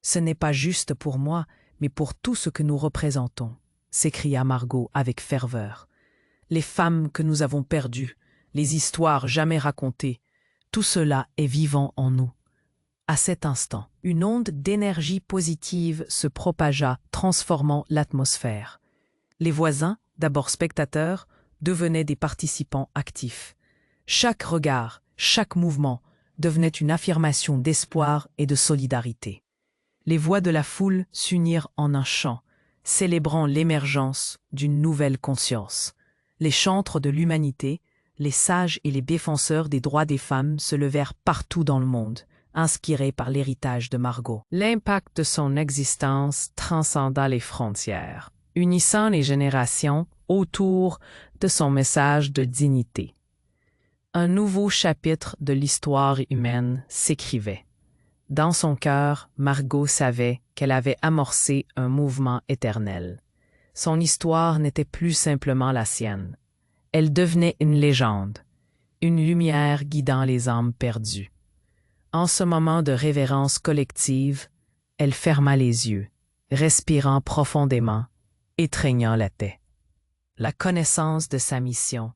Ce n'est pas juste pour moi, mais pour tout ce que nous représentons, s'écria Margot avec ferveur. Les femmes que nous avons perdues, les histoires jamais racontées, tout cela est vivant en nous. À cet instant, une onde d'énergie positive se propagea, transformant l'atmosphère. Les voisins, d'abord spectateurs, devenaient des participants actifs. Chaque regard, chaque mouvement devenait une affirmation d'espoir et de solidarité. Les voix de la foule s'unirent en un chant, célébrant l'émergence d'une nouvelle conscience. Les chantres de l'humanité, les sages et les défenseurs des droits des femmes se levèrent partout dans le monde, inspirés par l'héritage de Margot. L'impact de son existence transcenda les frontières, unissant les générations autour de son message de dignité. Un nouveau chapitre de l'histoire humaine s'écrivait. Dans son cœur, Margot savait qu'elle avait amorcé un mouvement éternel. Son histoire n'était plus simplement la sienne. Elle devenait une légende, une lumière guidant les âmes perdues. En ce moment de révérence collective, elle ferma les yeux, respirant profondément, étreignant la tête. La connaissance de sa mission,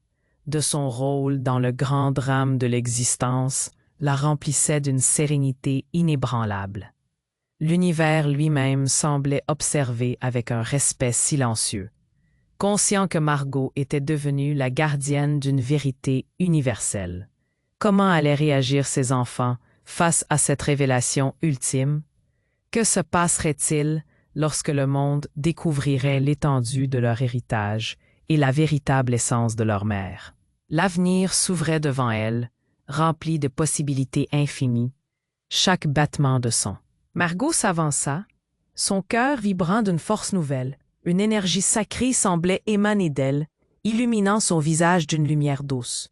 de son rôle dans le grand drame de l'existence, la remplissait d'une sérénité inébranlable. L'univers lui-même semblait observer avec un respect silencieux, conscient que Margot était devenue la gardienne d'une vérité universelle. Comment allaient réagir ses enfants face à cette révélation ultime? Que se passerait-il lorsque le monde découvrirait l'étendue de leur héritage et la véritable essence de leur mère? L'avenir s'ouvrait devant elle, rempli de possibilités infinies, chaque battement de son. Margot s'avança, son cœur vibrant d'une force nouvelle. Une énergie sacrée semblait émaner d'elle, illuminant son visage d'une lumière douce.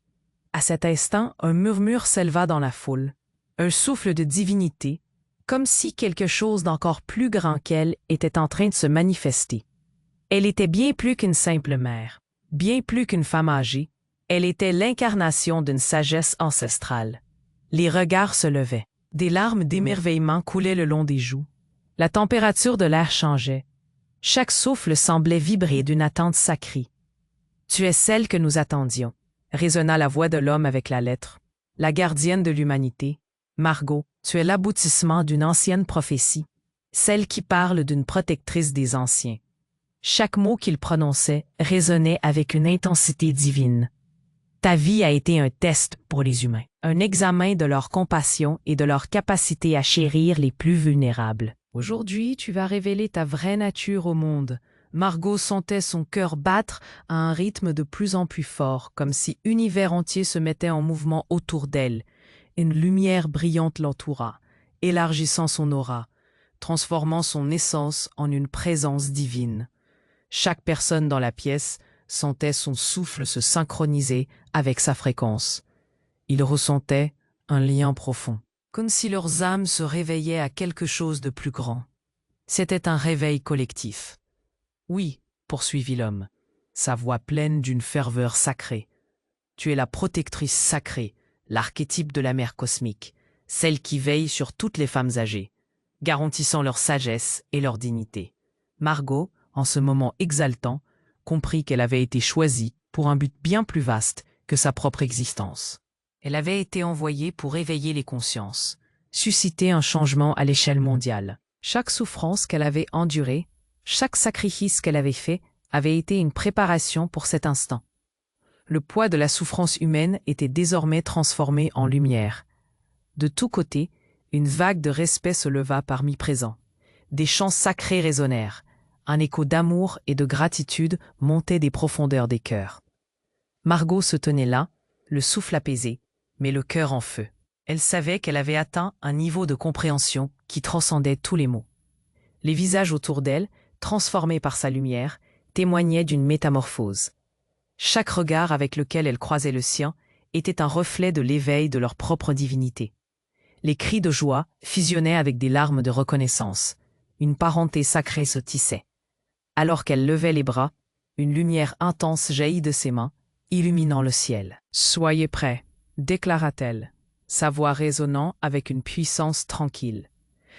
À cet instant, un murmure s'éleva dans la foule, un souffle de divinité, comme si quelque chose d'encore plus grand qu'elle était en train de se manifester. Elle était bien plus qu'une simple mère, bien plus qu'une femme âgée. Elle était l'incarnation d'une sagesse ancestrale. Les regards se levaient. Des larmes d'émerveillement coulaient le long des joues. La température de l'air changeait. Chaque souffle semblait vibrer d'une attente sacrée. « Tu es celle que nous attendions », résonna la voix de l'homme avec la lettre. « La gardienne de l'humanité. Margot, tu es l'aboutissement d'une ancienne prophétie, celle qui parle d'une protectrice des anciens. » Chaque mot qu'il prononçait résonnait avec une intensité divine. Ta vie a été un test pour les humains, un examen de leur compassion et de leur capacité à chérir les plus vulnérables. Aujourd'hui, tu vas révéler ta vraie nature au monde. Margot sentait son cœur battre à un rythme de plus en plus fort, comme si l'univers entier se mettait en mouvement autour d'elle. Une lumière brillante l'entoura, élargissant son aura, transformant son essence en une présence divine. Chaque personne dans la pièce sentait son souffle se synchroniser avec sa fréquence. Ils ressentaient un lien profond, comme si leurs âmes se réveillaient à quelque chose de plus grand. C'était un réveil collectif. Oui, poursuivit l'homme, sa voix pleine d'une ferveur sacrée. Tu es la protectrice sacrée, l'archétype de la mère cosmique, celle qui veille sur toutes les femmes âgées, garantissant leur sagesse et leur dignité. Margot, en ce moment exaltant, comprit qu'elle avait été choisie pour un but bien plus vaste que sa propre existence. Elle avait été envoyée pour éveiller les consciences, susciter un changement à l'échelle mondiale. Chaque souffrance qu'elle avait endurée, chaque sacrifice qu'elle avait fait, avait été une préparation pour cet instant. Le poids de la souffrance humaine était désormais transformé en lumière. De tous côtés, une vague de respect se leva parmi présents. Des chants sacrés résonnèrent. Un écho d'amour et de gratitude montait des profondeurs des cœurs. Margot se tenait là, le souffle apaisé, mais le cœur en feu. Elle savait qu'elle avait atteint un niveau de compréhension qui transcendait tous les mots. Les visages autour d'elle, transformés par sa lumière, témoignaient d'une métamorphose. Chaque regard avec lequel elle croisait le sien était un reflet de l'éveil de leur propre divinité. Les cris de joie fusionnaient avec des larmes de reconnaissance. Une parenté sacrée se tissait. Alors qu'elle levait les bras, une lumière intense jaillit de ses mains, illuminant le ciel. « Soyez prêts », déclara-t-elle, sa voix résonnant avec une puissance tranquille.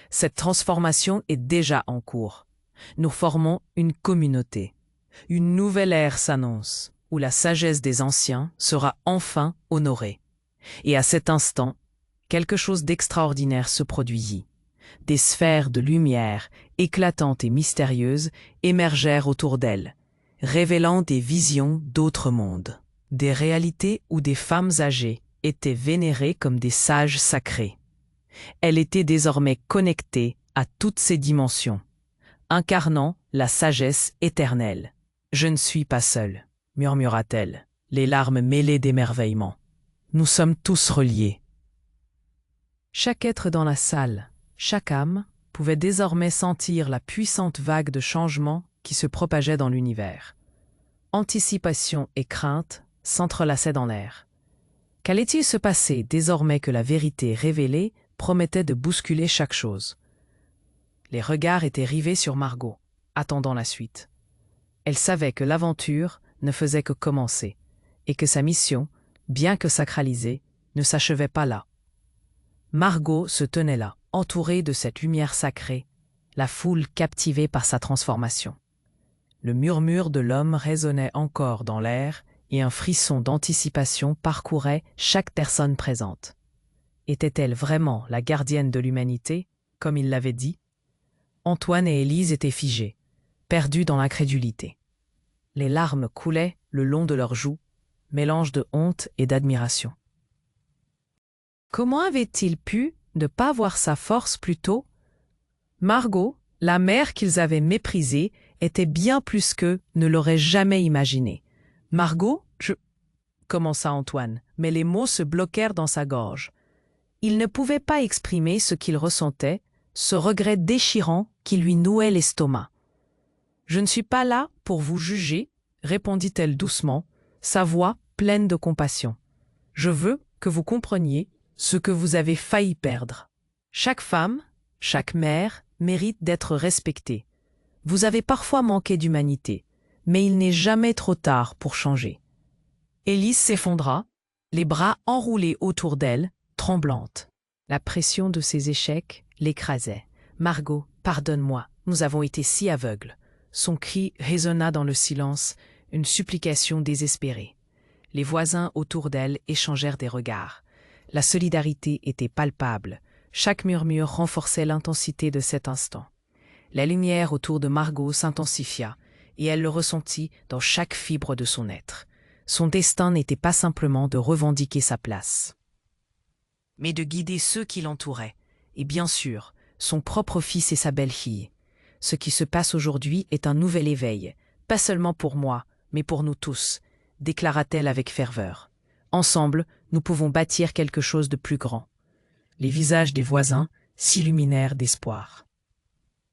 Cette transformation est déjà en cours. Nous formons une communauté. Une nouvelle ère s'annonce, où la sagesse des anciens sera enfin honorée. Et à cet instant, quelque chose d'extraordinaire se produisit. Des sphères de lumière, éclatantes et mystérieuses, émergèrent autour d'elle, révélant des visions d'autres mondes, des réalités où des femmes âgées étaient vénérées comme des sages sacrés. Elle était désormais connectée à toutes ces dimensions, incarnant la sagesse éternelle. « Je ne suis pas seule », murmura-t-elle, les larmes mêlées d'émerveillement. « Nous sommes tous reliés. » Chaque être dans la salle, chaque âme, pouvait désormais sentir la puissante vague de changement qui se propageait dans l'univers. Anticipation et crainte s'entrelaçaient dans l'air. Qu'allait-il se passer désormais que la vérité révélée promettait de bousculer chaque chose? Les regards étaient rivés sur Margot, attendant la suite. Elle savait que l'aventure ne faisait que commencer, et que sa mission, bien que sacralisée, ne s'achevait pas là. Margot se tenait là, entourée de cette lumière sacrée, la foule captivée par sa transformation. Le murmure de l'homme résonnait encore dans l'air, et un frisson d'anticipation parcourait chaque personne présente. Était-elle vraiment la gardienne de l'humanité, comme il l'avait dit? Antoine et Élise étaient figés, perdus dans l'incrédulité. Les larmes coulaient le long de leurs joues, mélange de honte et d'admiration. Comment avait-il pu ne pas voir sa force plus tôt? Margot, la mère qu'ils avaient méprisée, était bien plus qu'eux ne l'auraient jamais imaginé. « Margot, je... » commença Antoine, mais les mots se bloquèrent dans sa gorge. Il ne pouvait pas exprimer ce qu'il ressentait, ce regret déchirant qui lui nouait l'estomac. « Je ne suis pas là pour vous juger, » répondit-elle doucement, sa voix pleine de compassion. « Je veux que vous compreniez ce que vous avez failli perdre. Chaque femme, chaque mère mérite d'être respectée. Vous avez parfois manqué d'humanité, mais il n'est jamais trop tard pour changer. » Élise s'effondra, les bras enroulés autour d'elle, tremblante. La pression de ses échecs l'écrasait. « Margot, pardonne-moi, nous avons été si aveugles. » Son cri résonna dans le silence, une supplication désespérée. Les voisins autour d'elle échangèrent des regards. La solidarité était palpable. Chaque murmure renforçait l'intensité de cet instant. La lumière autour de Margot s'intensifia, et elle le ressentit dans chaque fibre de son être. Son destin n'était pas simplement de revendiquer sa place, mais de guider ceux qui l'entouraient, et bien sûr, son propre fils et sa belle-fille. Ce qui se passe aujourd'hui est un nouvel éveil, pas seulement pour moi, mais pour nous tous, déclara-t-elle avec ferveur. Ensemble, nous pouvons bâtir quelque chose de plus grand. Les visages des voisins s'illuminèrent d'espoir.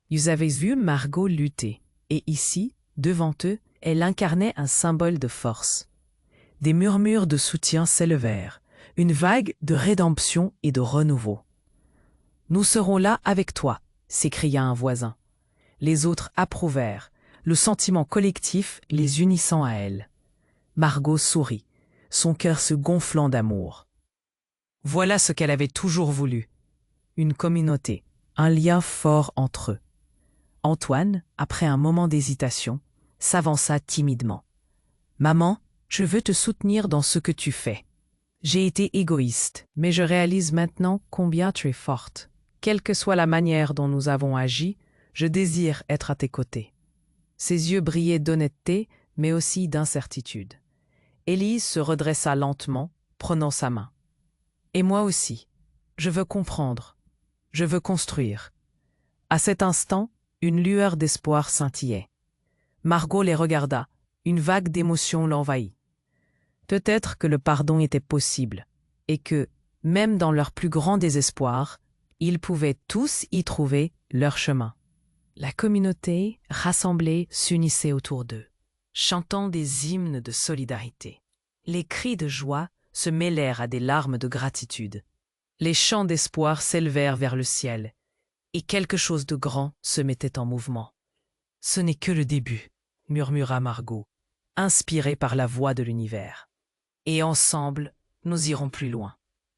Ils avaient vu Margot lutter, et ici, devant eux, elle incarnait un symbole de force. Des murmures de soutien s'élevèrent, une vague de rédemption et de renouveau. « Nous serons là avec toi », s'écria un voisin. Les autres approuvèrent, le sentiment collectif les unissant à elle. Margot sourit, son cœur se gonflant d'amour. Voilà ce qu'elle avait toujours voulu. Une communauté, un lien fort entre eux. Antoine, après un moment d'hésitation, s'avança timidement. « Maman, je veux te soutenir dans ce que tu fais. J'ai été égoïste, mais je réalise maintenant combien tu es forte. Quelle que soit la manière dont nous avons agi, je désire être à tes côtés. » Ses yeux brillaient d'honnêteté, mais aussi d'incertitude. Élise se redressa lentement, prenant sa main. « Et moi aussi. Je veux comprendre. Je veux construire. » À cet instant, une lueur d'espoir scintillait. Margot les regarda, une vague d'émotion l'envahit. Peut-être que le pardon était possible, et que, même dans leur plus grand désespoir, ils pouvaient tous y trouver leur chemin. La communauté, rassemblée, s'unissait autour d'eux, chantant des hymnes de solidarité. Les cris de joie se mêlèrent à des larmes de gratitude. Les chants d'espoir s'élevèrent vers le ciel, et quelque chose de grand se mettait en mouvement. « Ce n'est que le début », murmura Margot, inspirée par la voix de l'univers. « Et ensemble, nous irons plus loin. »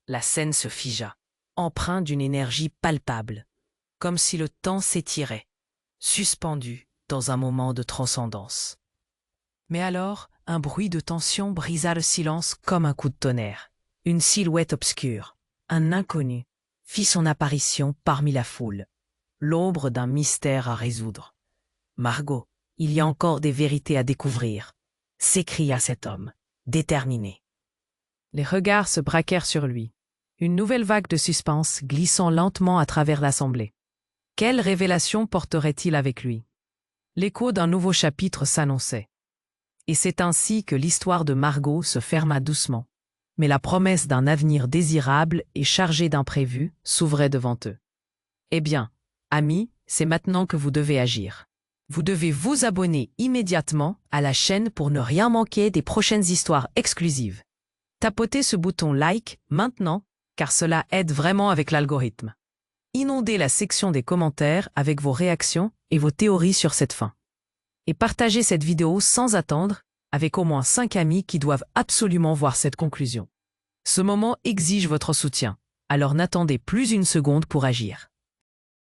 La scène se figea, empreinte d'une énergie palpable, comme si le temps s'étirait, suspendu dans un moment de transcendance. Mais alors, un bruit de tension brisa le silence comme un coup de tonnerre. Une silhouette obscure, un inconnu, fit son apparition parmi la foule, l'ombre d'un mystère à résoudre. « Margot, il y a encore des vérités à découvrir », s'écria cet homme, déterminé. Les regards se braquèrent sur lui, une nouvelle vague de suspense glissant lentement à travers l'assemblée. Quelle révélation porterait-il avec lui? L'écho d'un nouveau chapitre s'annonçait. Et c'est ainsi que l'histoire de Margot se ferma doucement. Mais la promesse d'un avenir désirable et chargé d'imprévus s'ouvrait devant eux. Eh bien, amis, c'est maintenant que vous devez agir. Vous devez vous abonner immédiatement à la chaîne pour ne rien manquer des prochaines histoires exclusives. Tapotez ce bouton like maintenant, car cela aide vraiment avec l'algorithme. Inondez la section des commentaires avec vos réactions et vos théories sur cette fin. Et partagez cette vidéo sans attendre, avec au moins 5 amis qui doivent absolument voir cette conclusion. Ce moment exige votre soutien, alors n'attendez plus une seconde pour agir.